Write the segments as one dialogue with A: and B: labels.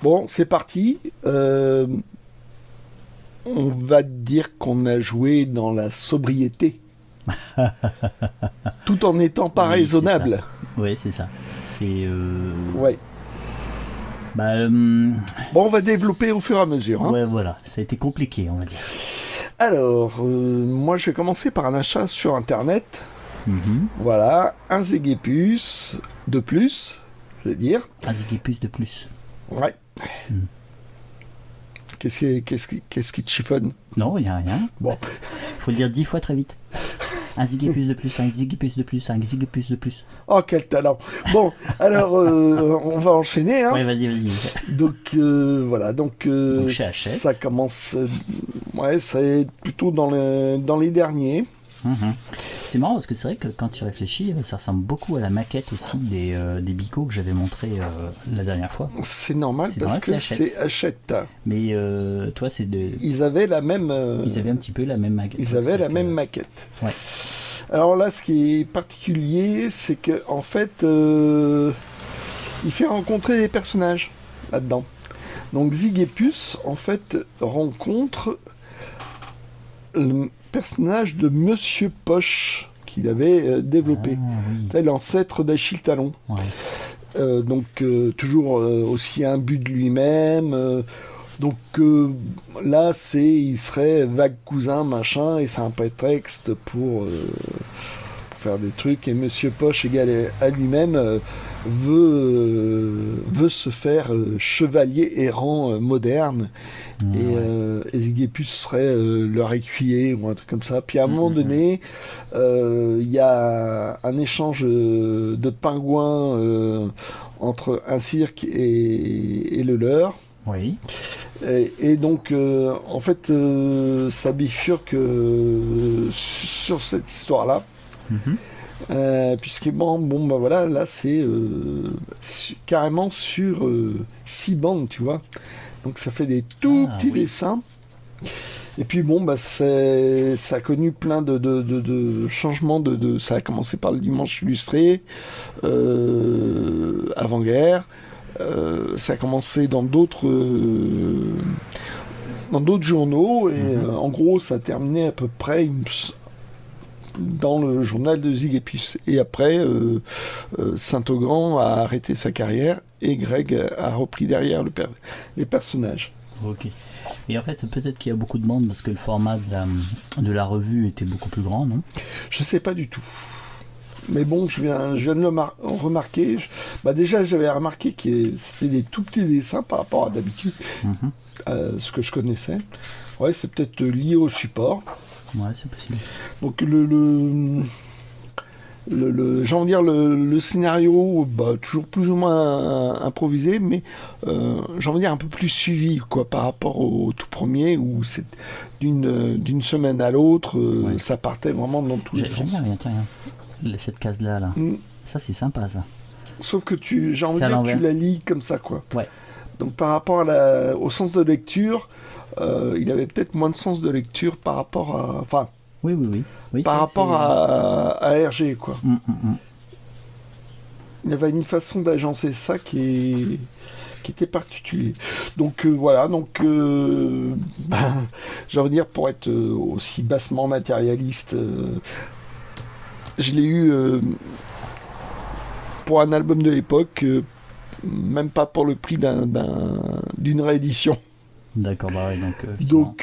A: Bon, c'est parti. On va dire qu'on a joué dans la sobriété, tout en n'étant pas
B: Oui, c'est ça.
A: raisonnable.
B: Oui, c'est ça. C'est.
A: Ouais.
B: Bah,
A: Bon, on va développer au fur et à mesure, hein.
B: ouais, voilà. Ça a été compliqué, on va dire.
A: Alors, moi, je vais commencer par un achat sur Internet.
B: Mhm.
A: Voilà, un Zegepus de plus, je vais dire.
B: Un Zigépus de plus.
A: Ouais.
B: Mm.
A: Qu'est-ce qui te chiffonne?
B: Non, il n'y a rien.
A: Bon,
B: Faut le dire 10 fois très vite. Un Zigépus de plus, un Zigépus de plus, un Zigépus de plus.
A: oh quel talent. Bon, alors on va enchaîner, hein.
B: Ouais, vas-y, vas-y.
A: Donc voilà, donc
B: Donc, chez Hachette.
A: ça commence, ouais, c'est plutôt dans les derniers.
B: Mhm. C'est marrant parce que c'est vrai que quand tu réfléchis, ça ressemble beaucoup à la maquette aussi des bicots que j'avais montré la dernière fois.
A: C'est normal
B: C'est
A: parce
B: normal,
A: que
B: c'est
A: c'est Hachette.
B: Mais toi, c'est de.
A: Ils avaient la même.
B: Ils avaient un petit peu la même maquette.
A: Ils avaient la
B: C'est-à-dire
A: même
B: que-
A: maquette.
B: Ouais.
A: Alors là, ce qui est particulier, c'est que en fait, il fait rencontrer des personnages là-dedans. Donc Zigepus, en fait, rencontre le personnage de Monsieur Poche qu'il avait développé.
B: Ah, oui.
A: C'est l'ancêtre d'Achille Talon.
B: Ouais.
A: Donc toujours aussi imbu de lui-même. Donc là, il serait vague cousin, machin, et c'est un prétexte pour faire des trucs. Et Monsieur Poche, égal à lui-même, veut se faire chevalier errant moderne. Et Zigepus serait leur écuyer ou un truc comme ça. Puis à un moment donné, il y a un échange de pingouins entre un cirque et le leur.
B: Oui.
A: Et donc, en fait, ça bifurque sur cette histoire-là.
B: Mhm.
A: Puisque bon, bah voilà, là c'est carrément sur 6 bandes, tu vois. Donc ça fait des tout
B: Ah,
A: petits
B: oui.
A: dessins. Et puis bon, bah ça a connu plein de changements. Ça a commencé par le Dimanche illustré, avant-guerre. Ça a commencé dans d'autres journaux. Et
B: Mhm.
A: en gros, ça a terminé à peu près dans le journal de Zigepus. Et après, Saint-Augrand a arrêté sa carrière et Greg a repris derrière les personnages.
B: Ok. Et en fait, peut-être qu'il y a beaucoup de monde parce que le format de la revue était beaucoup plus grand, non?
A: Je sais pas du tout. Mais bon, je viens de le remarquer. Bah déjà, j'avais remarqué que c'était des tout petits dessins par rapport à d'habitude,
B: Mhm.
A: ce que je connaissais. Ouais, c'est peut-être lié au support.
B: Ouais, c'est possible.
A: Donc j'ai envie de dire le scénario, bah, toujours plus ou moins improvisé, mais j'ai envie de dire un peu plus suivi quoi, par rapport au tout premier où c'est d'une semaine à l'autre,
B: Ouais.
A: ça partait vraiment dans tous les
B: J'aime
A: sens.
B: bien, tiens, cette case-là, là.
A: Mm.
B: Ça, c'est sympa, ça.
A: Sauf que j'ai envie
B: C'est
A: de
B: à
A: dire que tu
B: l'envers.
A: la lis comme ça quoi.
B: Ouais.
A: Donc par rapport au sens de lecture, il avait peut-être moins de sens de lecture par rapport à, enfin,
B: Oui, oui, oui. Oui, c'est
A: par
B: vrai que
A: rapport
B: c'est-
A: à RG quoi.
B: Mm.
A: Il avait une façon d'agencer ça qui était particulier. Donc voilà, donc ben, j'ai envie de dire pour être aussi bassement matérialiste, je l'ai eu pour un album de l'époque, même pas pour le prix d'une réédition.
B: D'accord, bah ouais, donc. Effectivement.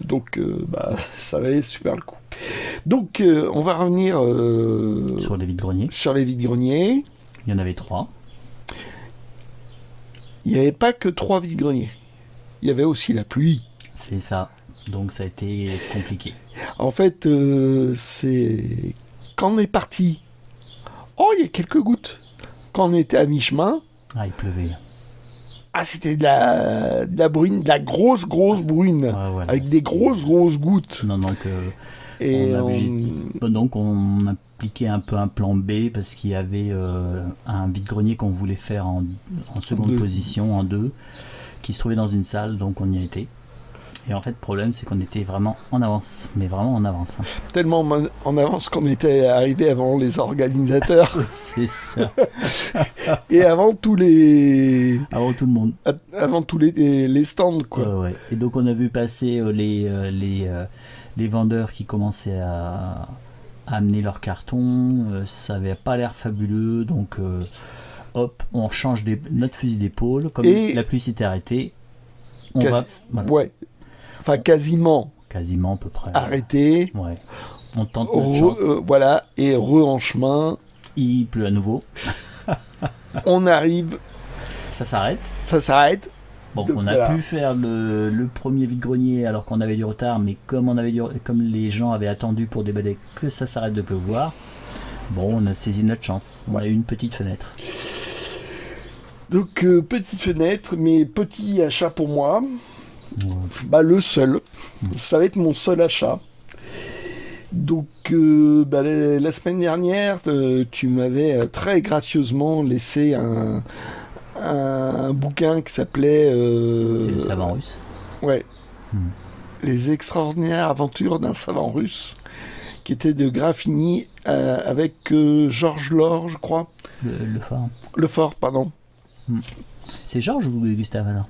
A: Donc bah, ça valait super le coup. Donc on va revenir
B: Sur les vides-greniers,
A: sur les vides-greniers.
B: il y en avait 3.
A: Il n'y avait pas que 3 vides-greniers. Il y avait aussi la pluie.
B: C'est ça. Donc ça a été compliqué.
A: En fait, c'est quand on est parti. Oh, il y a quelques gouttes. Quand on était à mi-chemin,
B: Ah, il pleuvait.
A: c'était de la brune, de la grosse brune,
B: Ouais, voilà,
A: avec des
B: c'était-
A: grosses gouttes.
B: Non, donc.
A: Et
B: On a obligé- Donc on appliquait un peu un plan B parce qu'il y avait un vide-grenier qu'on voulait faire en seconde
A: Deux.
B: position, en 2, qui se trouvait dans une salle, donc on y a été. Et en fait, le problème, c'est qu'on était vraiment en avance. Mais vraiment en avance. Hein.
A: Tellement en avance qu'on était arrivé avant les organisateurs
B: C'est ça.
A: et avant tous les...
B: Avant tout le monde.
A: Avant tous les stands, quoi.
B: Ouais. Et donc, on a vu passer les vendeurs qui commençaient à amener leurs cartons. Ça avait pas l'air fabuleux. Donc, hop, on change notre fusil d'épaule. Comme la pluie s'était arrêtée, on va... Voilà.
A: Ouais. Enfin, quasiment
B: à peu près.
A: arrêté.
B: Ouais. On tente notre chance.
A: Voilà, et en chemin.
B: Il pleut à nouveau.
A: On arrive.
B: Ça s'arrête. Bon,
A: Donc,
B: on a pu faire le premier vide-grenier alors qu'on avait du retard, mais comme les gens avaient attendu pour déballer que ça s'arrête de pleuvoir, bon, on a saisi notre chance. On a eu une petite fenêtre.
A: Donc, petite fenêtre, mais petit achat pour moi. Bah, le seul. Ça va être mon seul achat. Donc, la semaine dernière, tu m'avais très gracieusement laissé un bouquin qui s'appelait...
B: C'est le savant russe.
A: Ouais. Les extraordinaires aventures d'un savant russe, qui était de Graffini avec Georges Laure, je crois. Le Fort, pardon.
B: C'est Georges ou Gustave alors?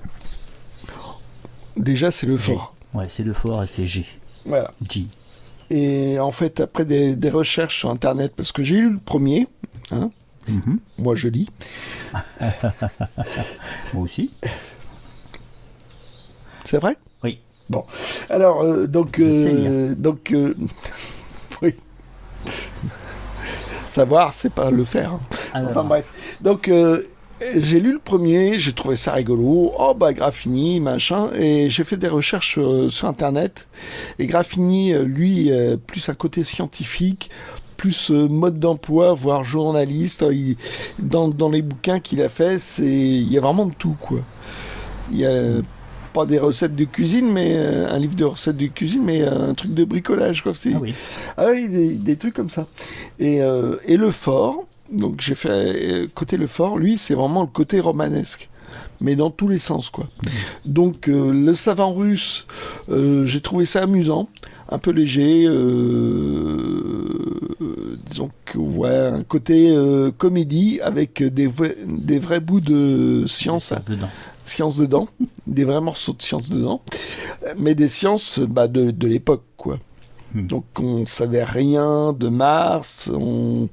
A: Déjà, c'est le Fort.
B: Ouais, c'est le Fort et c'est G.
A: Voilà.
B: G.
A: Et en fait, après des recherches sur Internet, parce que j'ai lu le premier, hein, moi je lis.
B: Moi aussi.
A: C'est vrai?
B: Oui.
A: Bon. Alors, oui. Savoir, c'est pas le faire. Hein. Enfin bref. Donc, j'ai lu le premier, j'ai trouvé ça rigolo. Oh, bah, Graffini, machin. Et j'ai fait des recherches sur Internet. Et Graffini, lui, plus un côté scientifique, plus mode d'emploi, voire journaliste. Dans les bouquins qu'il a fait, il y a vraiment de tout, quoi. Il y a pas des recettes de cuisine, mais un livre de recettes de cuisine, mais un truc de bricolage, quoi. Ah oui, des trucs comme ça. Et le Fort... Donc j'ai fait côté le Fort, lui c'est vraiment le côté romanesque, mais dans tous les sens, quoi. Donc le savant russe, j'ai trouvé ça amusant, un peu léger, disons que ouais, un côté comédie avec des vrais bouts de science dedans, des vrais morceaux de science dedans, mais des sciences de l'époque, quoi. Donc on savait rien de Mars, on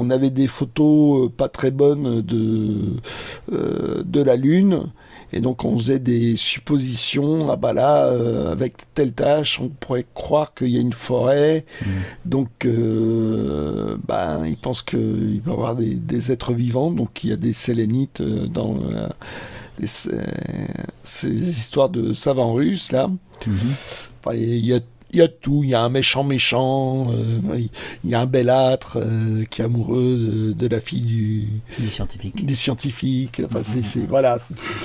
A: avait des photos pas très bonnes de la Lune, et donc on faisait des suppositions. Ah bah là, avec telle tâche, on pourrait croire qu'il y a une forêt. Donc ils pensent qu'il va y avoir des êtres vivants, donc il y a des sélénites dans ces histoires de savants russes là. Enfin, il y a tout, il y a un méchant, il y a un belâtre qui est amoureux de la fille du scientifique. Enfin, voilà.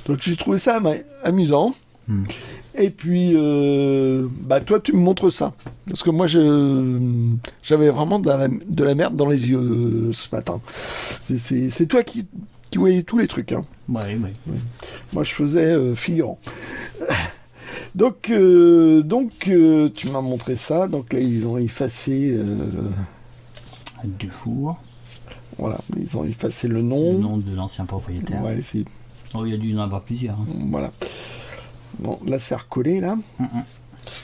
A: Donc j'ai trouvé ça amusant. Et puis, toi, tu me montres ça. Parce que moi, j'avais vraiment de la merde dans les yeux ce matin. C'est toi qui voyais tous les trucs. Hein.
B: Ouais.
A: Moi, je faisais figurant. Donc, tu m'as montré ça. Donc là, ils ont effacé...
B: Dufour.
A: Voilà, ils ont effacé le nom.
B: Le nom de l'ancien propriétaire.
A: Ouais,
B: il y a dû y en avoir plusieurs. Hein.
A: Voilà. Bon, là, c'est recollé, là.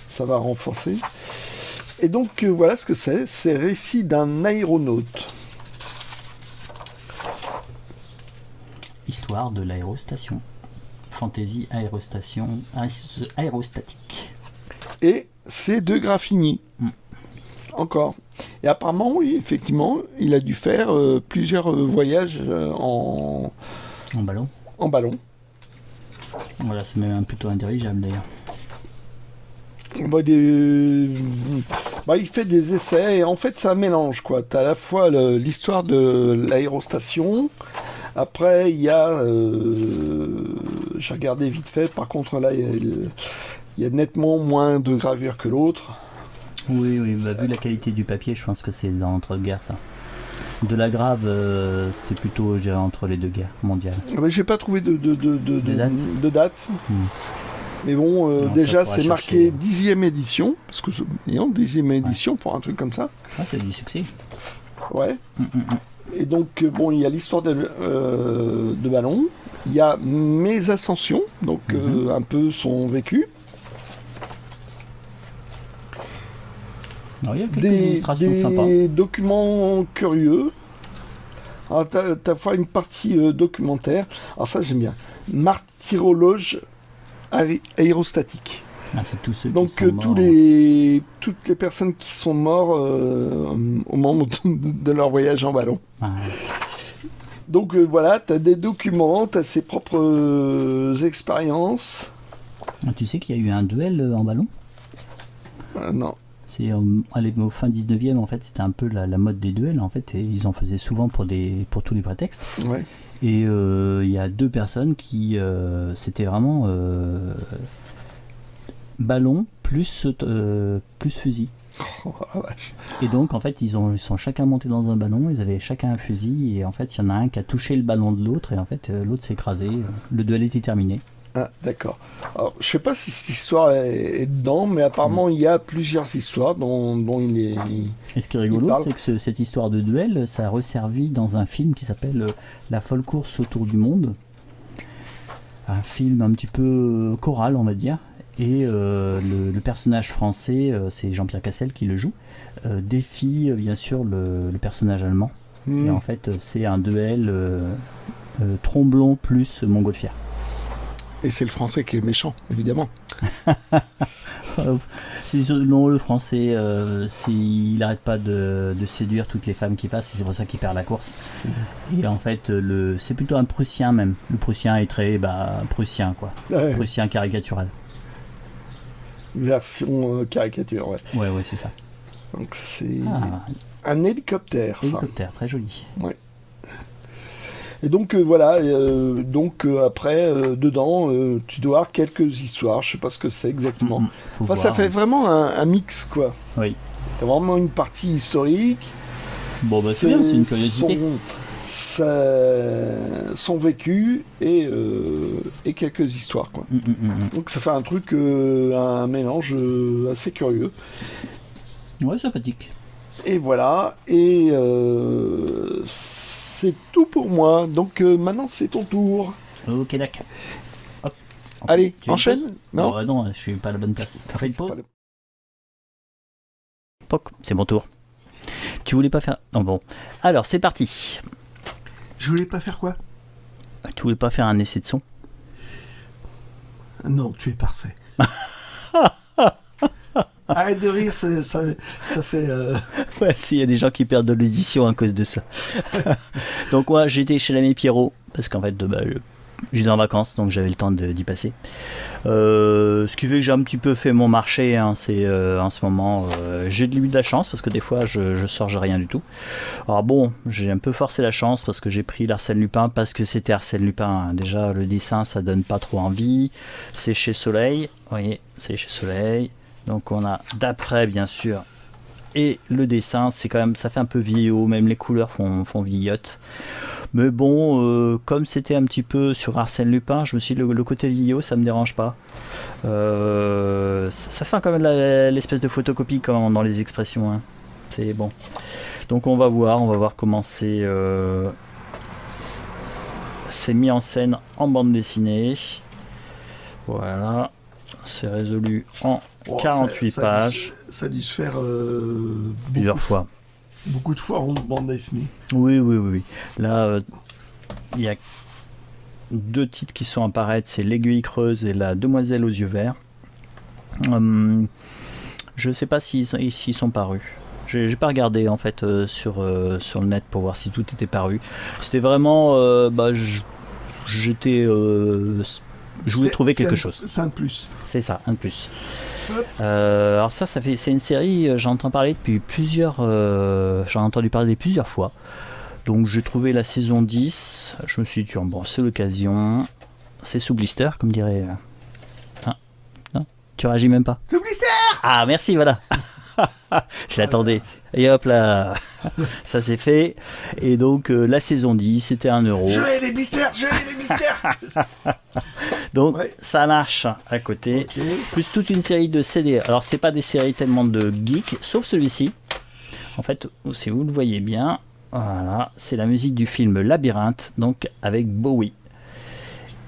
A: Ça va renforcer. Et donc, voilà ce que c'est. C'est Récit d'un aéronaute.
B: Histoire de l'aérostation. Fantaisie aérostatique.
A: Et c'est de Graffini. Encore. Et apparemment, oui, effectivement, il a dû faire plusieurs voyages en
B: ballon.
A: En ballon.
B: Voilà, c'est même plutôt indirigeable d'ailleurs.
A: Il fait des essais et en fait c'est un mélange, quoi. T'as à la fois l'histoire de l'aérostation. Après, il y a... j'ai regardé vite fait, par contre, là, il y a nettement moins de gravures que l'autre.
B: Oui, vu la qualité du papier, je pense que c'est dans l'entre-guerres, ça. De la grave, c'est plutôt géré entre les deux guerres mondiales.
A: J'ai pas trouvé de date. Mais bon,
B: Non, ça
A: déjà,
B: faudra
A: c'est marqué
B: chercher.
A: 10e édition. Parce que, 10e édition pour un truc comme ça.
B: Ah, c'est du succès.
A: Ouais. Et donc, bon, il y a l'histoire de Ballon. Il y a mes ascensions, donc un peu son vécu.
B: Alors, il y a quelques illustrations sympas.
A: Des documents curieux. Alors, t'as fois une partie documentaire. Alors ça, j'aime bien. Martyrologe aérostatique.
B: Ah, c'est tous ceux
A: Donc
B: qui sont morts.
A: toutes les personnes qui sont morts au moment de leur voyage en ballon.
B: Ah,
A: Donc voilà, tu as des documents, tu as ses propres expériences.
B: tu sais qu'il y a eu un duel en ballon?
A: Non.
B: C'est au fin 19e, en fait, c'était un peu la mode des duels, en fait, et ils en faisaient souvent pour tous les prétextes.
A: Ouais.
B: Et il y a deux personnes qui, c'était vraiment ballon plus fusil.
A: Oh, la vache.
B: Et donc, en fait, ils sont chacun montés dans un ballon, ils avaient chacun un fusil, et en fait, il y en a un qui a touché le ballon de l'autre, et en fait, l'autre s'est écrasé. Le duel était terminé.
A: Ah, d'accord. Alors, je sais pas si cette histoire est dedans, mais apparemment, il y a plusieurs histoires dont il est...
B: Et ce qui est
A: Il
B: rigolo,
A: parle.
B: c'est que cette histoire de duel, ça a resservi dans un film qui s'appelle La folle course autour du monde. Un film un petit peu choral, on va dire. Et le personnage français, c'est Jean-Pierre Cassel qui le joue, défie bien sûr le personnage allemand. Et en fait, c'est un duel Tromblon plus Montgolfière.
A: Et c'est le français qui est méchant, évidemment.
B: Non, le français, il n'arrête pas de séduire toutes les femmes qui passent, et c'est pour ça qu'il perd la course. Et en fait, c'est plutôt un Prussien même. Le Prussien est très prussien, quoi.
A: Ouais.
B: Prussien caricatural.
A: Version caricature, ouais.
B: Ouais, c'est ça.
A: Donc c'est
B: Ah,
A: un hélicoptère, ça.
B: hélicoptère, très joli.
A: Et donc voilà, après, dedans, tu dois avoir quelques histoires, je sais pas ce que c'est exactement.
B: Faut
A: Enfin,
B: voir.
A: ça fait vraiment un mix, quoi.
B: Oui.
A: T'as vraiment une partie historique.
B: Bon, bah c'est bien, c'est une curiosité.
A: Son vécu et quelques histoires, quoi. Donc ça fait un truc, un mélange assez curieux.
B: Ouais, sympathique.
A: Et voilà, et c'est tout pour moi. Donc maintenant c'est ton tour.
B: Ok, d'accord. Hop.
A: Allez,
B: Tu veux une
A: enchaîne.
B: pause
A: Non,
B: non, je suis pas à la bonne place. T'as fait une pause?
A: Pas de-
B: Poc, c'est mon tour. Tu voulais pas faire... Non, bon. Alors, c'est parti.
A: Je voulais pas faire quoi?
B: Tu voulais pas faire un essai de son?
A: Non, tu es parfait. Arrête de rire, ça fait...
B: Ouais, s'il y a des gens qui perdent de l'édition à cause de ça. Donc moi, j'étais chez l'ami Pierrot, parce qu'en fait, j'étais en vacances, donc j'avais le temps d'y passer. Ce qui fait que j'ai un petit peu fait mon marché, hein, c'est en ce moment, j'ai de la chance, parce que des fois, je sors, j'ai rien du tout. Alors bon, j'ai un peu forcé la chance, parce que j'ai pris l'Arsène Lupin, parce que c'était Arsène Lupin. Hein. Déjà, le dessin, ça donne pas trop envie. C'est chez Soleil, vous voyez, c'est chez Soleil. Donc on a d'après, bien sûr, et le dessin, c'est quand même, ça fait un peu vieillot, même les couleurs font vieillotte. Mais bon, comme c'était un petit peu sur Arsène Lupin, je me suis dit le côté vieillot, ça me dérange pas. Ça sent quand même l'espèce de photocopie dans les expressions. Hein. C'est bon. Donc on va voir comment c'est mis en scène en bande dessinée. Voilà, c'est résolu en 48 pages.
A: Ça a dû se faire
B: Plusieurs fois.
A: Beaucoup de fois en bande dessinée.
B: Oui. Là, il y a deux titres qui sont apparaître, c'est L'Aiguille creuse et La Demoiselle aux yeux verts. Je sais pas s'ils sont parus. J'ai pas regardé en fait sur le net pour voir si tout était paru. C'était vraiment, je voulais trouver quelque chose.
A: C'est un de plus.
B: C'est ça, un de plus. Alors c'est une série, j'en entends parler depuis j'en ai entendu parler plusieurs fois. Donc j'ai trouvé la saison 10, je me suis dit, bon, c'est l'occasion, c'est sous blister, comme dirait... Non, tu réagis même pas.
A: Sous blister.
B: Ah, merci, voilà. Je l'attendais. Et hop là, ça c'est fait. Et donc la saison 10, c'était 1€.
A: Je hais les blisters.
B: Donc
A: Ouais.
B: ça marche à côté.
A: Ok.
B: Plus toute une série de CD. Alors c'est pas des séries tellement de geeks, sauf celui-ci. En fait, si vous le voyez bien, voilà, c'est la musique du film Labyrinthe, donc avec Bowie.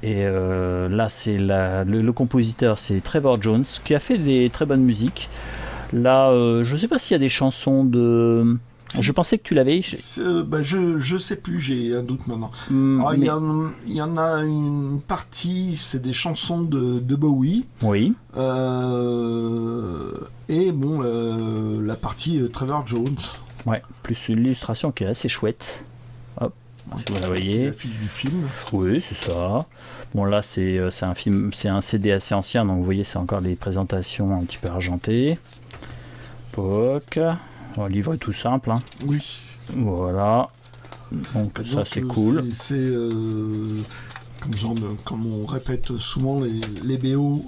B: Et là, c'est le compositeur, c'est Trevor Jones, qui a fait des très bonnes musiques. Là, je sais pas s'il y a des chansons de... Je pensais que tu l'avais.
A: Je sais plus, j'ai un doute maintenant. Alors,
B: Mais-
A: il y en a une partie, c'est des chansons de Bowie.
B: Oui,
A: Et bon, la partie Trevor Jones.
B: ouais. Plus une illustration qui est assez chouette. Hop, si vous la voyez.
A: L'affiche du film.
B: Oui, c'est ça. Bon, là, c'est un film, c'est un CD assez ancien, donc vous voyez, c'est encore les présentations un petit peu argentées. POC. Bon, le livre est tout simple, hein.
A: Oui.
B: Voilà. Donc, ça, c'est cool.
A: C'est comme on répète souvent, les BO,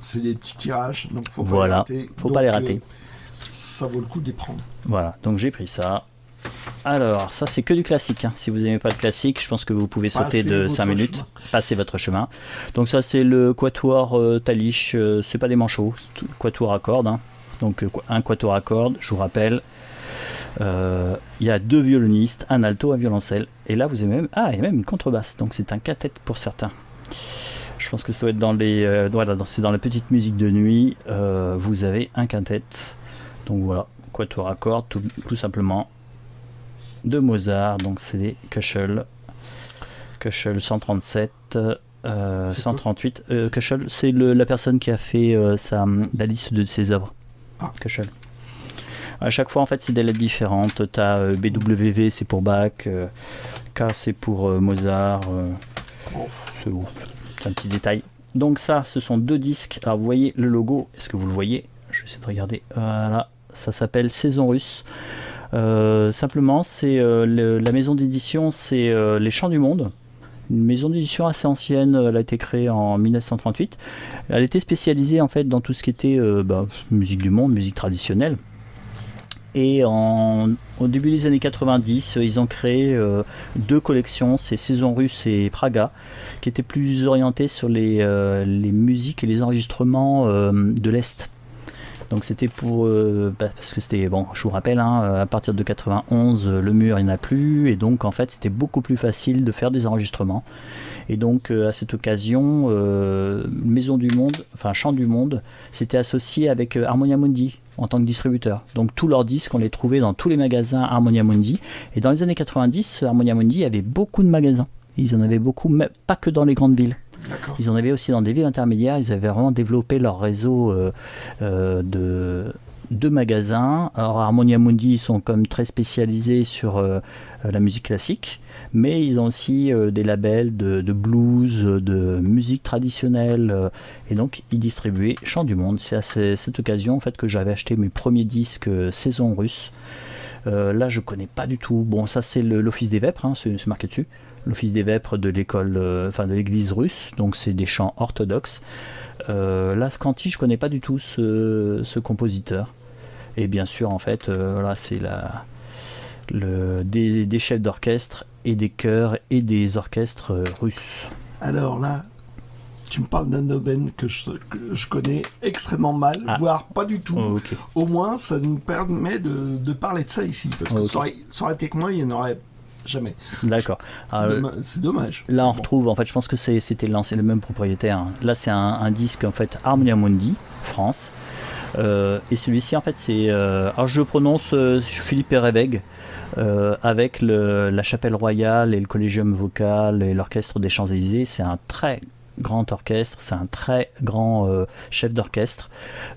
A: c'est des petits tirages, donc faut pas
B: Voilà.
A: les rater.
B: Faut pas les rater.
A: Ça vaut le coup de les prendre.
B: Voilà, donc j'ai pris ça. Alors, ça, c'est que du classique, hein. Si vous n'aimez pas le classique, je pense que vous pouvez sauter
A: Passez
B: de
A: votre
B: 5 minutes.
A: chemin.
B: Passez votre chemin. Donc, ça, c'est le quatuor Talich. C'est pas des manchots, c'est tout quatuor à cordes, hein. Donc un quatuor à cordes, je vous rappelle. Il y a 2 violonistes, un alto, un violoncelle. Et là, vous avez même... Ah, il y a même une contrebasse. Donc c'est un quintet pour certains. Je pense que ça doit être dans les... voilà, c'est dans la petite musique de nuit. Vous avez un quintet. Donc voilà, quatuor à cordes, tout simplement. De Mozart. Donc c'est des Köchel. Köchel 137... 138. Köchel, c'est la personne qui a fait la liste de ses œuvres.
A: Ah.
B: Köchel. À chaque fois, en fait, c'est des lettres différentes. Tu as BWV, c'est pour Bach. K, c'est pour Mozart. C'est bon, c'est un petit détail. Donc ça, ce sont 2 disques. Alors, vous voyez le logo. Est-ce que vous le voyez? Je vais essayer de regarder. Voilà. Ça s'appelle Saison russe. Simplement, c'est la maison d'édition, c'est Les Chants du Monde. Une maison d'édition assez ancienne, elle a été créée en 1938. Elle était spécialisée en fait dans tout ce qui était musique du monde, musique traditionnelle. Et au début des années 90, ils ont créé 2 collections, c'est Saison russe et Praga, qui étaient plus orientées sur les musiques et les enregistrements de l'Est. Donc c'était pour... parce que c'était... Bon, je vous rappelle, hein, à partir de 91, le mur, il n'y en a plus. Et donc, en fait, c'était beaucoup plus facile de faire des enregistrements. Et donc, à cette occasion, Maison du Monde, enfin Chant du Monde, s'était associé avec Harmonia Mundi en tant que distributeur. Donc, tous leurs disques, on les trouvait dans tous les magasins Harmonia Mundi. Et dans les années 90, Harmonia Mundi avait beaucoup de magasins. Ils en avaient beaucoup, mais pas que dans les grandes villes.
A: D'accord.
B: Ils en avaient aussi dans des villes intermédiaires. Ils avaient vraiment développé leur réseau de magasins. Alors Harmonia Mundi, ils sont comme très spécialisés sur la musique classique, mais ils ont aussi des labels de blues, de musique traditionnelle, et donc ils distribuaient Chants du Monde. C'est à cette occasion en fait que j'avais acheté mes premiers disques Saison russe. Là, je connais pas du tout. Bon, ça c'est l'Office des Vêpres, hein, c'est marqué dessus. L'Office des Vêpres de l'école, de l'église russe, donc c'est des chants orthodoxes. Là, Scanti, je connais pas du tout ce compositeur. Et bien sûr, en fait, là, c'est des chefs d'orchestre et des chœurs et des orchestres russes.
A: Alors là, tu me parles d'un domaine que je connais extrêmement mal, voire pas du tout.
B: Oh, ok.
A: Au moins, ça nous permet de parler de ça ici. Parce que
B: Ok.
A: ça aurait été que moi, il n'y en aurait jamais.
B: D'accord.
A: C'est dommage.
B: Là, on
A: Bon.
B: retrouve, en fait, je pense que c'était le même propriétaire. Là, c'est un disque, en fait, Harmonia Mundi, France. Et celui-ci, en fait, c'est... alors, je prononce Philippe Erébeg, avec la Chapelle Royale et le Collégium Vocal et l'Orchestre des Champs-Élysées. C'est un très grand orchestre, c'est un très grand chef d'orchestre.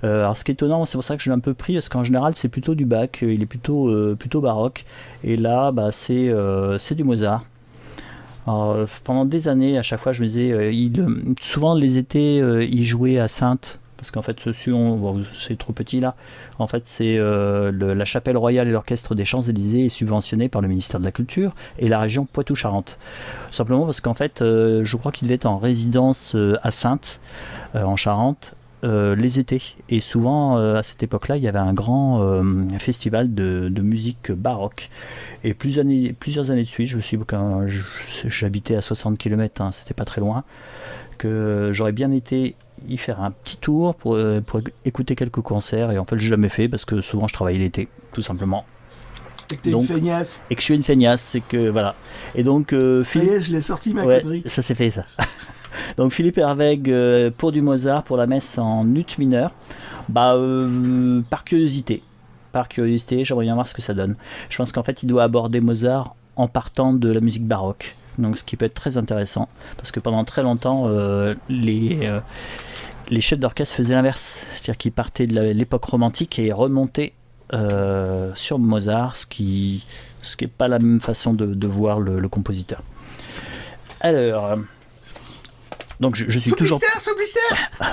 B: Alors ce qui est étonnant, c'est pour ça que je l'ai un peu pris, parce qu'en général c'est plutôt du Bach, il est plutôt baroque, et là c'est du Mozart. Alors, pendant des années, à chaque fois je me disais, souvent les étés il jouait à Saintes, parce qu'en fait c'est trop petit là, en fait c'est la Chapelle Royale et l'Orchestre des Champs-Élysées est subventionné par le ministère de la Culture et la région Poitou-Charentes. Simplement parce qu'en fait je crois qu'il devait être en résidence à Saintes, en Charente, les étés. Et souvent, à cette époque-là, il y avait un grand festival de musique baroque. Et plusieurs années de suite, quand j'habitais à 60 km, c'était pas très loin, que j'aurais bien été y faire un petit tour pour écouter quelques concerts. Et en fait, je l'ai jamais fait parce que souvent je travaillais l'été, tout simplement.
A: Et que t'es une feignasse.
B: Et que je suis une feignasse, c'est que voilà. Et donc,
A: ça y est, je l'ai sorti ma connerie.
B: Ça s'est fait ça. Donc Philippe Herweg pour du Mozart, pour la messe en ut mineur, par curiosité, j'aimerais bien voir ce que ça donne. Je pense qu'en fait il doit aborder Mozart en partant de la musique baroque, donc ce qui peut être très intéressant, parce que pendant très longtemps les chefs d'orchestre faisaient l'inverse, c'est-à-dire qu'ils partaient de l'époque romantique et remontaient sur Mozart, ce qui est pas la même façon de voir le compositeur. Alors... Donc je suis toujours...
A: Sous blister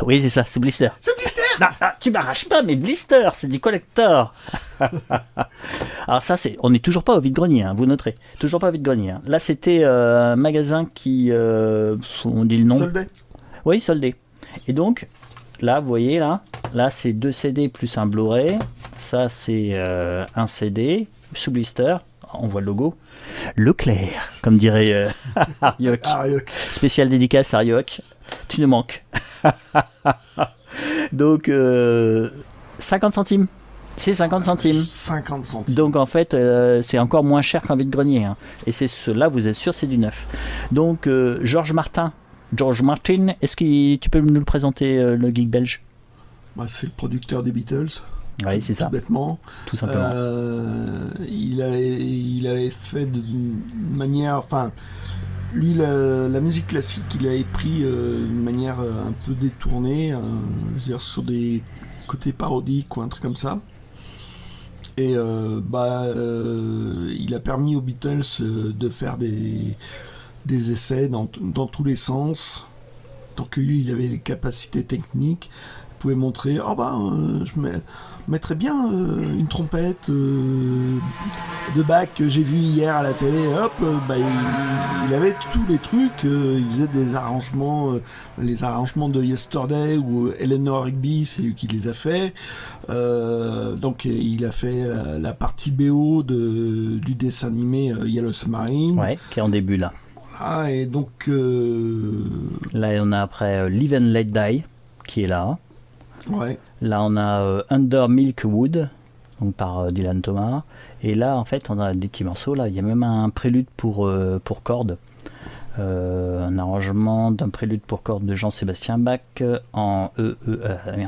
B: Oui, c'est ça, sous blister.
A: Sous blister
B: Non, tu m'arraches pas mes blisters, c'est du collector. Alors ça, on n'est toujours pas au vide-grenier, vous noterez. Toujours pas au vide-grenier. Là, c'était un magasin qui... on dit le nom.
A: Soldé.
B: Oui, soldé. Et donc, là, vous voyez, là c'est 2 CD plus un Blu-ray. Ça, c'est un CD sous blister. On voit le logo. Leclerc, comme dirait Arioc. Spécial dédicace Arioc. Tu nous manques. Donc, 50 centimes. C'est 50 centimes.
A: 50 centimes.
B: Donc, en fait, c'est encore moins cher qu'un vide-grenier. Et là, vous êtes sûr, c'est du neuf. Donc, George Martin, est-ce que tu peux nous le présenter, le geek belge ?
A: C'est le producteur des Beatles.
B: Oui, c'est ça.
A: Tout bêtement.
B: Tout simplement.
A: Il avait fait de manière... Enfin, lui, la musique classique, il avait pris d'une manière un peu détournée, c'est-à-dire sur des côtés parodiques ou un truc comme ça. Et il a permis aux Beatles de faire des essais dans tous les sens. Tant que lui, il avait des capacités techniques, il pouvait montrer, je mettrais bien une trompette de Bach que j'ai vu hier à la télé. Hop, il avait tous les trucs. Il faisait des arrangements, les arrangements de Yesterday ou Eleanor Rigby, c'est lui qui les a fait. Donc il a fait la partie BO du dessin animé Yellow Submarine.
B: Ouais, qui est en début là.
A: Ah, et donc
B: là on a après Live and Let Die qui est là.
A: Ouais.
B: Là on a Under Milkwood, donc par Dylan Thomas, et là en fait on a des petits morceaux. Là il y a même un prélude pour cordes, un arrangement d'un prélude pour cordes de Jean-Sébastien Bach en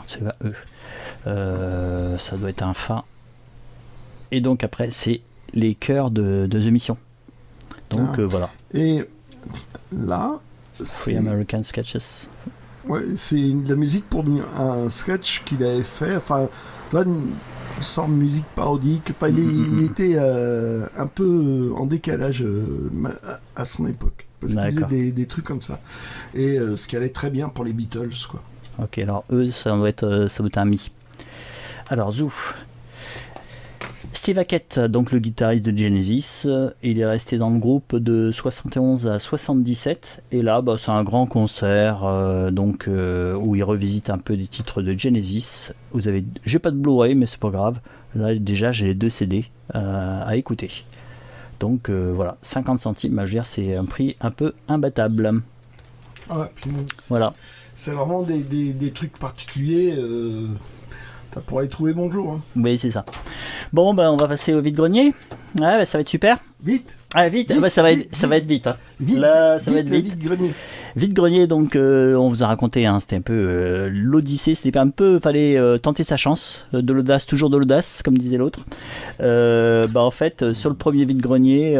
B: c'est pas ça doit être un Fa, et donc après c'est les chœurs de The Mission, donc voilà. Et
A: là
B: Free American Sketches.
A: Ouais, c'est de la musique pour un sketch qu'il avait fait. Enfin, là, une sorte de musique parodique. Enfin, il était un peu en décalage à son époque. Parce qu'il faisait des trucs comme ça. Et ce qui allait très bien pour les Beatles, quoi.
B: Ok, alors eux, ça doit être un mi. Alors, Zouf. Steve Hackett, donc le guitariste de Genesis, il est resté dans le groupe de 71 à 77, et là c'est un grand concert où il revisite un peu des titres de Genesis. J'ai pas de Blu-ray, mais c'est pas grave, là déjà j'ai les 2 CD à écouter. Donc voilà, 50 centimes, je veux dire, c'est un prix un peu imbattable.
A: Ouais, puis
B: voilà.
A: C'est vraiment des trucs particuliers. Ça pourrait y trouver bonjour. Hein.
B: Oui, c'est ça. Bon, on va passer au vide-grenier. Ouais, ça va être super.
A: Vite.
B: Ah, vite. Ça va être vite. Hein. Là, ça va être vite.
A: Vide-grenier.
B: Vide-grenier, donc, on vous a raconté, c'était un peu l'Odyssée. C'était un peu, fallait tenter sa chance. De l'audace, toujours de l'audace, comme disait l'autre. En fait, sur le premier vide-grenier,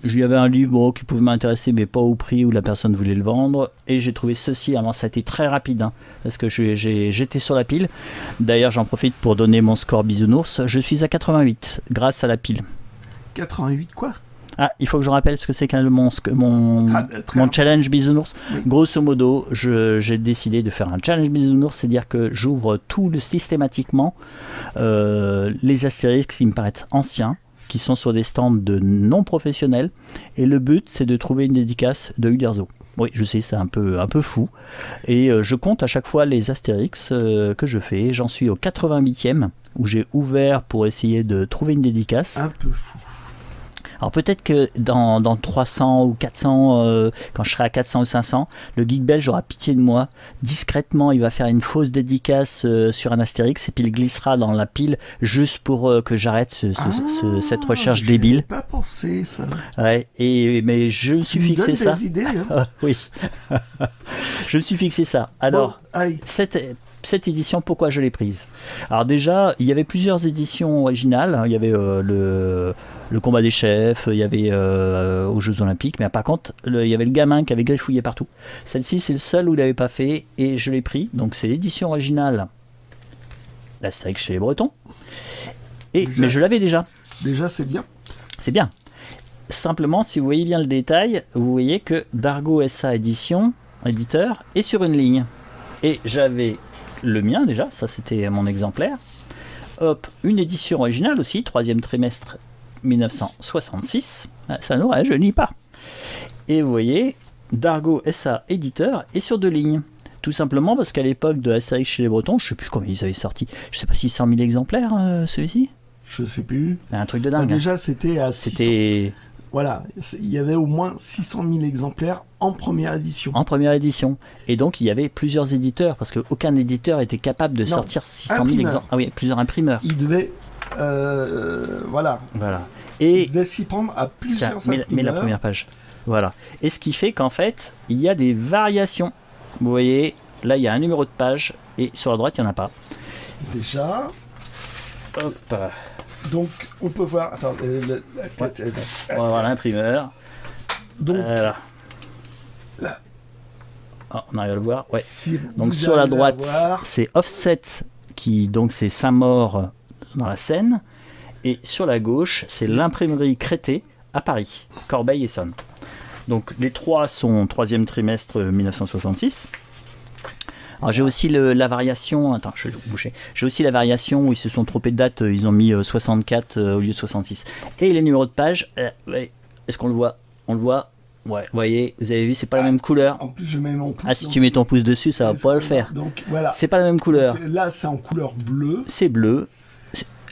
B: il y avait un livre qui pouvait m'intéresser, mais pas au prix où la personne voulait le vendre. Et j'ai trouvé ceci. Alors, ça a été très rapide, parce que j'étais sur la pile. D'ailleurs, j'en profite pour donner mon score bisounours. Je suis à 88, grâce à la pile.
A: 88 quoi ?
B: Ah, il faut que je rappelle ce que c'est mon challenge bisounours. Oui. Grosso modo, j'ai décidé de faire un challenge bisounours, c'est-à-dire que j'ouvre systématiquement les Astérix qui me paraissent anciens, qui sont sur des stands de non professionnels, et le but c'est de trouver une dédicace de Uderzo. Oui, je sais, c'est un peu fou. Et je compte à chaque fois les Astérix que je fais. J'en suis au 88e, où j'ai ouvert pour essayer de trouver une dédicace.
A: Un peu fou.
B: Alors peut-être que dans 300 ou 400, quand je serai à 400 ou 500, le Geek Belge aura pitié de moi. Discrètement, il va faire une fausse dédicace sur un Astérix et puis il glissera dans la pile juste pour que j'arrête cette recherche débile.
A: J'ai pas pensé ça.
B: Ouais, mais je me suis
A: Tu me
B: fixé
A: donnes
B: ça.
A: des idées, hein.
B: Ah, oui. Je me suis fixé ça. Alors,
A: Bon, allez.
B: cette édition, pourquoi je l'ai prise? Alors déjà, il y avait plusieurs éditions originales. Il y avait le combat des chefs, il y avait aux Jeux Olympiques, mais par contre, il y avait le gamin qui avait griffouillé partout. Celle-ci, c'est le seul où il n'avait pas fait, et je l'ai pris. Donc c'est l'édition originale d'Astérix chez les Bretons. Mais je l'avais déjà.
A: Déjà, c'est bien.
B: C'est bien. Simplement, si vous voyez bien le détail, vous voyez que Dargo SA éditeur, est sur une ligne. Et j'avais le mien déjà, ça c'était mon exemplaire. Hop, une édition originale aussi, 3e trimestre 1966. Ça ne rajeunit pas. Et vous voyez, Dargo SA éditeur est sur 2 lignes. Tout simplement parce qu'à l'époque de Astérix chez les Bretons, je ne sais plus combien ils avaient sorti. Je ne sais pas si 100 000 exemplaires celui-ci.
A: Je sais plus.
B: Un truc de dingue.
A: Déjà, c'était à 600. Voilà, il y avait au moins 600 000 exemplaires en première édition.
B: En première édition. Et donc, il y avait plusieurs éditeurs, parce qu'aucun éditeur était capable de sortir 600 000 exemplaires. Ah oui, plusieurs imprimeurs.
A: Il devait... voilà.
B: Et
A: il devait s'y prendre à plusieurs imprimeurs.
B: Mais la première page. Voilà. Et ce qui fait qu'en fait, il y a des variations. Vous voyez, là, il y a un numéro de page, et sur la droite, il n'y en a pas.
A: Déjà...
B: Hop.
A: Donc, on peut voir... Attends,
B: on va voir l'imprimeur.
A: Donc,
B: là. Oh, on arrive à le voir. Ouais.
A: Si
B: donc, sur la droite, c'est Offset, donc c'est Saint-Maur dans la Seine. Et sur la gauche, c'est l'imprimerie Crété à Paris, Corbeil-Essonnes. Donc, les trois sont 3e trimestre 1966. Alors j'ai aussi la variation, attends, je vais boucher. J'ai aussi la variation où ils se sont trompés de date, ils ont mis 64 au lieu de 66. Et les numéros de page, est-ce qu'on le voit? On le voit. Ouais, vous voyez, vous avez vu, c'est pas la même couleur.
A: En plus, je mets mon pouce.
B: Ah, si tu mets ton pouce dessus, ça va pas le faire.
A: Donc voilà.
B: C'est pas la même couleur.
A: Donc, là, c'est en couleur bleue.
B: C'est bleu.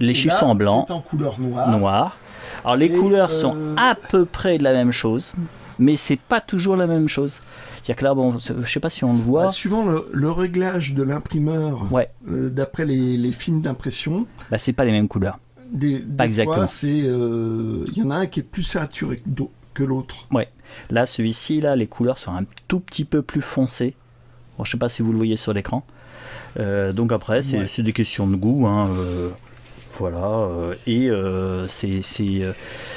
B: Les chiffres sont en blanc.
A: C'est en couleur noire.
B: Noir. Alors les couleurs sont à peu près de la même chose, mais c'est pas toujours la même chose. C'est-à-dire que là, bon, je sais pas si on le voit.
A: Suivant le réglage de l'imprimeur, d'après les films d'impression,
B: c'est pas les mêmes couleurs.
A: Pas
B: exactement.
A: Il y en a un qui est plus saturé que l'autre.
B: Ouais. Là, celui-ci, là, les couleurs sont un tout petit peu plus foncées. Bon, je sais pas si vous le voyez sur l'écran. Donc après, c'est des questions de goût. Hein, voilà. Et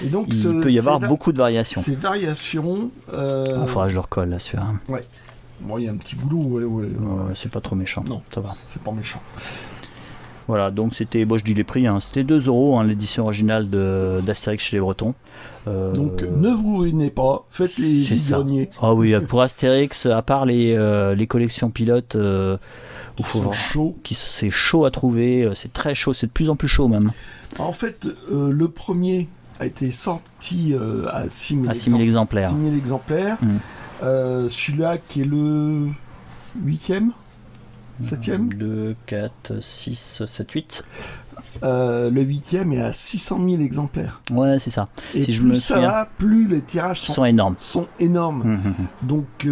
B: donc, il peut y avoir beaucoup de variations.
A: Ces variations...
B: Il faudra que je le recolle là, celui-là.
A: Ouais. Bon, il y a un petit boulot.
B: C'est pas trop méchant.
A: Non,
B: ça va.
A: C'est pas méchant.
B: Voilà, donc c'était, je dis les prix, hein, c'était 2 €, l'édition originale d'Astérix chez les Bretons.
A: Donc ne vous ruinez pas, faites les vides-greniers.
B: Ah oui, pour Astérix, à part les collections pilotes, c'est chaud à trouver, c'est très chaud, c'est de plus en plus chaud même.
A: En fait, le premier a été sorti à 6 000
B: exemplaires.
A: 6 000 exemplaires. Celui-là qui est le 8e 7e
B: 2, 4, 6, 7, 8.
A: Le 8e est à 600 000 exemplaires.
B: Ouais, c'est ça.
A: Et si plus ça va, plus les tirages sont énormes. Donc...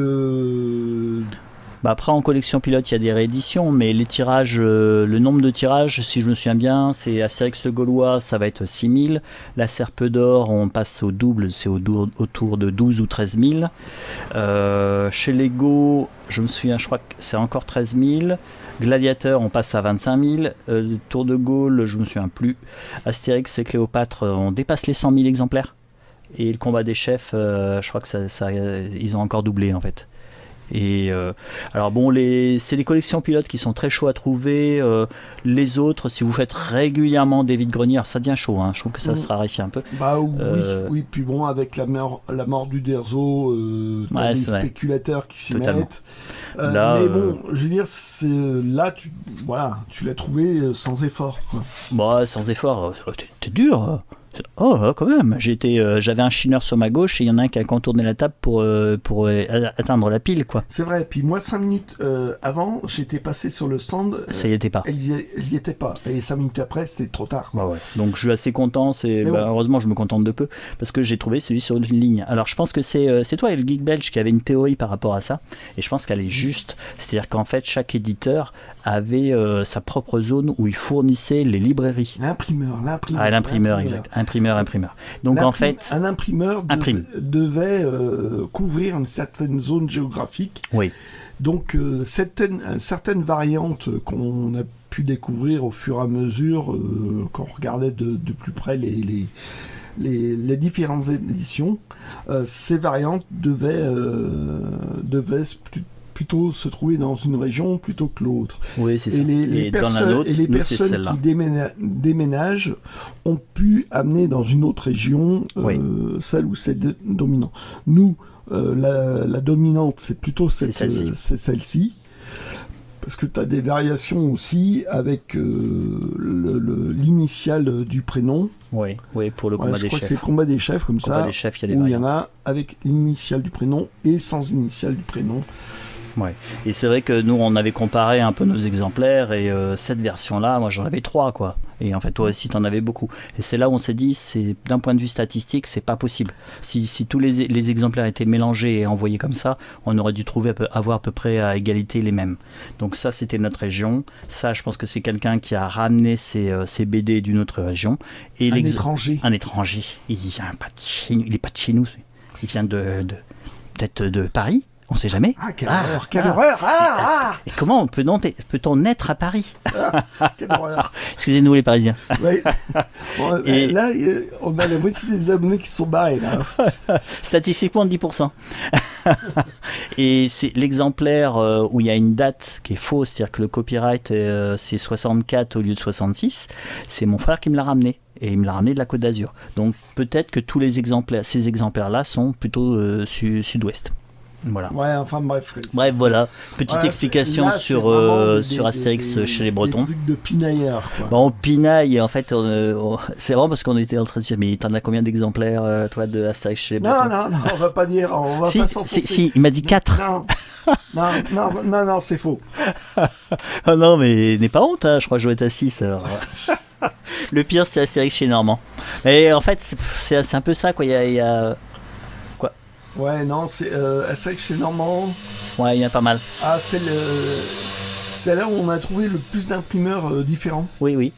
B: après, en collection pilote, il y a des rééditions, mais les tirages, le nombre de tirages, si je me souviens bien, c'est Astérix le Gaulois, ça va être 6 000. La Serpe d'Or, on passe au double, c'est autour de 12 ou 13 000. Chez Lego, je me souviens, je crois que c'est encore 13 000. Gladiateur, on passe à 25 000. Tour de Gaulle, je me souviens plus. Astérix et Cléopâtre, on dépasse les 100 000 exemplaires. Et le combat des chefs, je crois que ils ont encore doublé en fait. Et alors bon, c'est les collections pilotes qui sont très chauds à trouver. Les autres, si vous faites régulièrement des vides-greniers, ça devient chaud. Hein, je trouve que ça se raréfie un peu.
A: Oui. Puis bon, avec la mort d'Uderzo, des spéculateurs qui s'y mettent. Là, mais bon, je veux dire, là, tu l'as trouvé sans effort.
B: Quoi. Sans effort, t'es dur. Quand même. J'avais un chineur sur ma gauche et il y en a un qui a contourné la table pour atteindre la pile, quoi.
A: C'est vrai, puis moi 5 minutes avant, j'étais passé sur le stand.
B: Ça y était pas.
A: Ils y étaient pas. Et 5 minutes après, c'était trop tard.
B: Bah ouais. Donc je suis assez content, heureusement je me contente de peu, parce que j'ai trouvé celui sur une ligne. Alors je pense que c'est toi et le Geek Belge qui avait une théorie par rapport à ça, et je pense qu'elle est juste. C'est-à-dire qu'en fait chaque éditeur avait sa propre zone où il fournissait les librairies.
A: L'imprimeur.
B: Ah, l'imprimeur, exact. Imprimeur. Donc en fait...
A: Un imprimeur devait couvrir une certaine zone géographique.
B: Oui.
A: Donc certaines variantes qu'on a pu découvrir au fur et à mesure, quand on regardait de plus près les différentes éditions, ces variantes devaient plutôt se trouver dans une région plutôt que l'autre.
B: Oui, c'est ça.
A: Et les personnes qui déménagent ont pu amener dans une autre région celle où c'est dominant. Nous, la dominante, c'est plutôt celle-ci. Parce que tu as des variations aussi avec l'initiale du prénom.
B: Oui, pour le combat des chefs. Je crois
A: que c'est le combat des chefs, comme ça,
B: des chefs, il
A: y en a avec l'initiale du prénom et sans initiale du prénom.
B: Ouais. Et c'est vrai que nous on avait comparé un peu nos exemplaires et cette version-là, moi j'en avais 3 quoi. Et en fait toi aussi t'en avais beaucoup. Et c'est là où on s'est dit, c'est d'un point de vue statistique, c'est pas possible. Si tous les exemplaires étaient mélangés et envoyés comme ça, on aurait dû avoir à peu près à égalité les mêmes. Donc ça c'était notre région. Ça je pense que c'est quelqu'un qui a ramené ses BD d'une autre région. Et
A: un étranger.
B: Un étranger. Il vient pas de chez nous. Il est pas de chez nous. Il vient peut-être de Paris. On sait jamais.
A: Ah, quelle horreur
B: Et comment peut-on être à Paris?
A: Quelle horreur.
B: Excusez-nous les Parisiens.
A: Ouais. Bon, et là, on a la moitié des abonnés qui sont barrés. Là.
B: Statistiquement, 10%. Et c'est l'exemplaire où il y a une date qui est fausse, c'est-à-dire que le copyright, c'est 64 au lieu de 66. C'est mon frère qui me l'a ramené. Et il me l'a ramené de la Côte d'Azur. Donc peut-être que tous ces exemplaires-là sont plutôt sud-ouest. Voilà.
A: Ouais, enfin bref.
B: Voilà. Petite explication sur Astérix chez les Bretons.
A: Des trucs de pinailleurs, quoi.
B: Bon, on pinaille, et en fait, c'est vraiment parce qu'on était en train de dire, mais t'en as combien d'exemplaires, toi, de Astérix chez les Bretons?
A: Non, on va pas dire, on va pas s'enfoncer.
B: Si, il m'a dit 4.
A: Non, c'est faux.
B: Oh non, mais n'aie pas honte, hein, je crois que je dois être à 6, alors. Le pire, c'est Astérix chez Normand. Mais en fait, c'est un peu ça, quoi. Il y a...
A: Ouais, non, c'est chez Normand.
B: Ouais, il y en a pas mal.
A: Ah, c'est là où on a trouvé le plus d'imprimeurs différents.
B: Oui.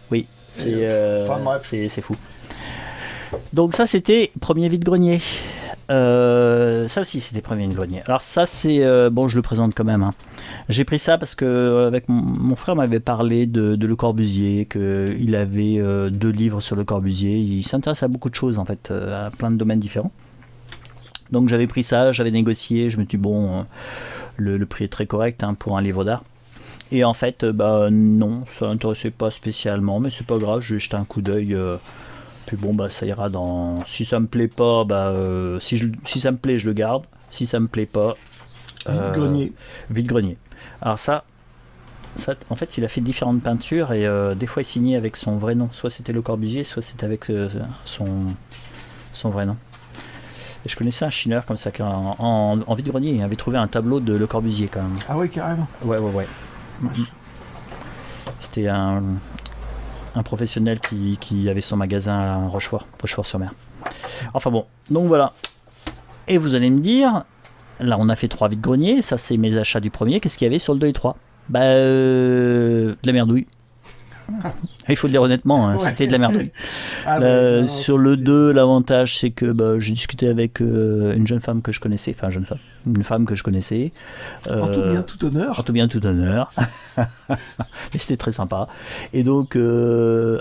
B: C'est fou. Donc ça, c'était premier vide-grenier. Ça aussi, c'était premier vide-grenier. Alors ça, c'est... bon, je le présente quand même. Hein. J'ai pris ça parce que avec mon frère m'avait parlé de Le Corbusier, qu'il avait 2 livres sur Le Corbusier. Il s'intéresse à beaucoup de choses, en fait, à plein de domaines différents. Donc j'avais pris ça, j'avais négocié, je me suis dit bon, le prix est très correct pour un livre d'art. Et en fait, non, ça n'intéressait pas spécialement, mais c'est pas grave, je vais jeter un coup d'œil. Puis bon, ça ira dans... Si ça me plaît pas, si ça me plaît, je le garde. Si ça me plaît pas... Vide-grenier. Alors ça, en fait, il a fait différentes peintures et des fois il signait avec son vrai nom. Soit c'était Le Corbusier, soit c'était avec son vrai nom. Et je connaissais un chineur comme ça qui en vide-grenier, il avait trouvé un tableau de Le Corbusier quand même.
A: Ah ouais, carrément.
B: Ouais. C'était un professionnel qui avait son magasin à Rochefort-sur-Mer. Enfin bon, donc voilà. Et vous allez me dire, là on a fait 3 vide-greniers, ça c'est mes achats du premier, qu'est-ce qu'il y avait sur le 2 et 3 ? De la merdouille. Il faut le dire honnêtement, hein, c'était de la merdouille. Sur le 2, l'avantage c'est que j'ai discuté avec une jeune femme que je connaissais, une femme que je connaissais.
A: En tout bien, tout honneur.
B: En tout bien, tout honneur. Mais c'était très sympa. Et donc,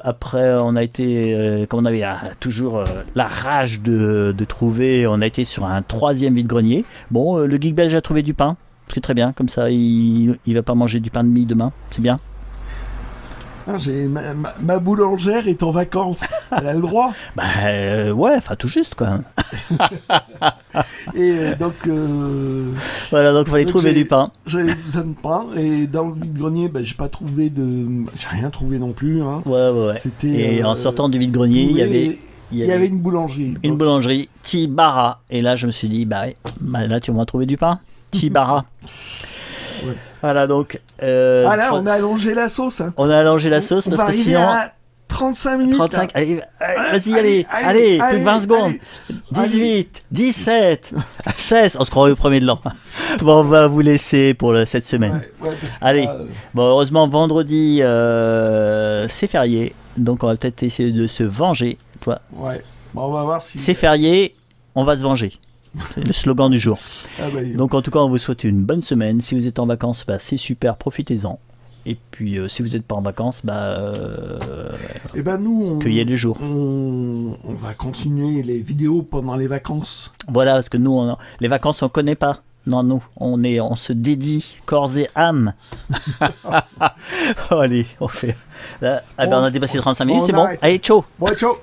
B: après, on a été, comme on avait toujours la rage de trouver, on a été sur un 3e vide-grenier. Bon, le Geek Belge a trouvé du pain, c'est très bien, comme ça, il va pas manger du pain de mie demain, c'est bien.
A: Non, ma boulangère est en vacances. Elle a le droit.
B: Ouais, enfin tout juste quoi.
A: Et donc.
B: Voilà, donc il fallait trouver du pain.
A: J'avais besoin de pain et dans le vide-grenier, j'ai rien trouvé non plus. Hein.
B: Ouais. Et en sortant du vide-grenier, il y avait
A: il y avait une boulangerie.
B: Une boulangerie, Tibara. Et là, je me suis dit, bah là, tu m'as trouvé du pain. Tibara.
A: Ouais.
B: Voilà, donc.
A: Là, on a allongé la sauce. Hein.
B: On a allongé la sauce
A: on
B: parce
A: va
B: que sinon.
A: À 35 minutes.
B: 35, allez, vas-y, allez, plus de 20 secondes. 18, 17, 16, on se croit au premier de l'an. Bon, on va vous laisser pour cette semaine. Allez, bon, heureusement, vendredi, c'est férié, donc on va peut-être essayer de se venger, toi.
A: Ouais, bon, on va voir si...
B: C'est férié, on va se venger. C'est le slogan du jour. Donc en tout cas, on vous souhaite une bonne semaine. Si vous êtes en vacances, c'est super, profitez-en. Et puis, si vous n'êtes pas en vacances,
A: nous,
B: cueillez les jours.
A: On va continuer les vidéos pendant les vacances.
B: Voilà, parce que nous, les vacances, on ne connaît pas. Non, nous, on se dédie corps et âme. Allez, on fait. Là, on a dépassé 35 minutes, c'est bon. Allez, ciao.
A: Bon, ciao.